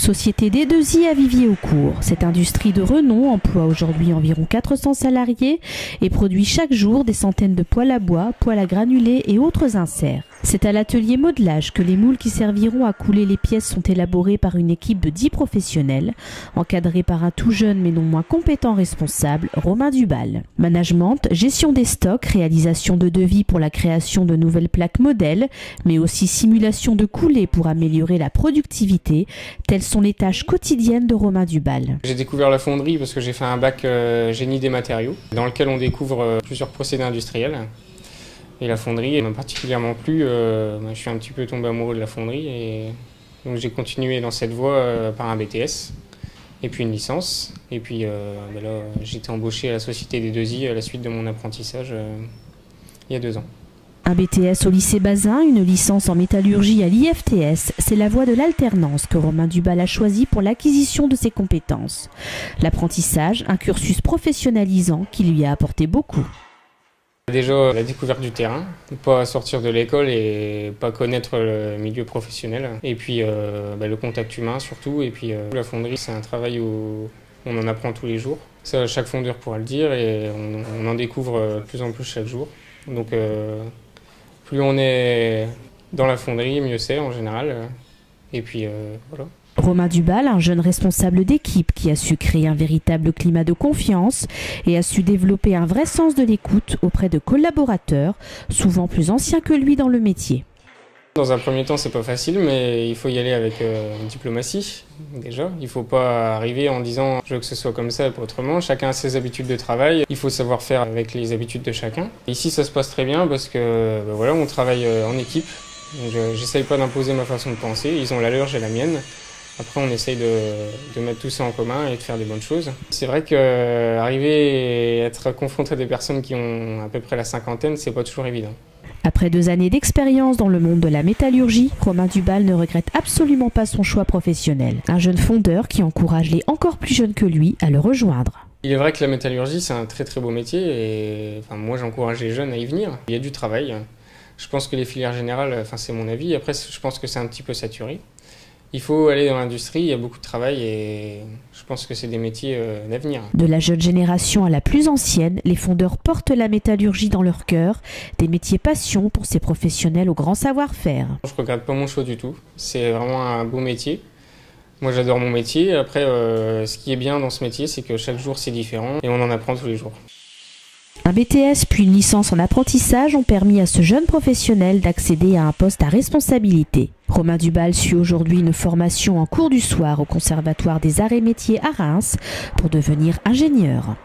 Société D2I à Vivier-au-Court. Cette industrie de renom emploie aujourd'hui environ 400 salariés et produit chaque jour des centaines de poêles à bois, poêles à granulés et autres inserts. C'est à l'atelier modelage que les moules qui serviront à couler les pièces sont élaborés par une équipe de 10 professionnels, encadrés par un tout jeune mais non moins compétent responsable, Romain Dubal. Management, gestion des stocks, réalisation de devis pour la création de nouvelles plaques modèles, mais aussi simulation de coulées pour améliorer la productivité, telles sont les tâches quotidiennes de Romain Dubal. J'ai découvert la fonderie parce que j'ai fait un bac génie des matériaux, dans lequel on découvre plusieurs procédés industriels. Et la fonderie m'a particulièrement plu, je suis un petit peu tombé amoureux de la fonderie et donc j'ai continué dans cette voie par un BTS et puis une licence. Et puis là j'ai été embauché à la Société D2I à la suite de mon apprentissage il y a 2 ans. Un BTS au lycée Bazin, une licence en métallurgie à l'IFTS, c'est la voie de l'alternance que Romain Dubal a choisi pour l'acquisition de ses compétences. L'apprentissage, un cursus professionnalisant qui lui a apporté beaucoup. Déjà la découverte du terrain, ne pas sortir de l'école et pas connaître le milieu professionnel. Et puis le contact humain surtout. Et puis la fonderie, c'est un travail où on en apprend tous les jours. Ça, chaque fondeur pourra le dire et on en découvre de plus en plus chaque jour. Donc plus on est dans la fonderie, mieux c'est en général. Et puis voilà. Romain Dubal, un jeune responsable d'équipe qui a su créer un véritable climat de confiance et a su développer un vrai sens de l'écoute auprès de collaborateurs, souvent plus anciens que lui dans le métier. Dans un premier temps, c'est pas facile, mais il faut y aller avec diplomatie, déjà. Il faut pas arriver en disant « je veux que ce soit comme ça et pas autrement ». Chacun a ses habitudes de travail, il faut savoir faire avec les habitudes de chacun. Ici, ça se passe très bien parce que voilà, on travaille en équipe. J'essaye pas d'imposer ma façon de penser, ils ont la leur, j'ai la mienne. Après, on essaye de mettre tout ça en commun et de faire des bonnes choses. C'est vrai qu'arriver et être confronté à des personnes qui ont à peu près la cinquantaine, c'est pas toujours évident. Après 2 années d'expérience dans le monde de la métallurgie, Romain Dubal ne regrette absolument pas son choix professionnel. Un jeune fondeur qui encourage les encore plus jeunes que lui à le rejoindre. Il est vrai que la métallurgie, c'est un très très beau métier et moi j'encourage les jeunes à y venir. Il y a du travail. Je pense que les filières générales, c'est mon avis. Après, je pense que c'est un petit peu saturé. Il faut aller dans l'industrie, il y a beaucoup de travail et je pense que c'est des métiers d'avenir. De la jeune génération à la plus ancienne, les fondeurs portent la métallurgie dans leur cœur, des métiers passion pour ces professionnels au grand savoir-faire. Je ne regrette pas mon choix du tout, c'est vraiment un beau métier. Moi j'adore mon métier, après ce qui est bien dans ce métier c'est que chaque jour c'est différent et on en apprend tous les jours. Un BTS puis une licence en apprentissage ont permis à ce jeune professionnel d'accéder à un poste à responsabilité. Romain Dubal suit aujourd'hui une formation en cours du soir au Conservatoire des Arts et Métiers à Reims pour devenir ingénieur.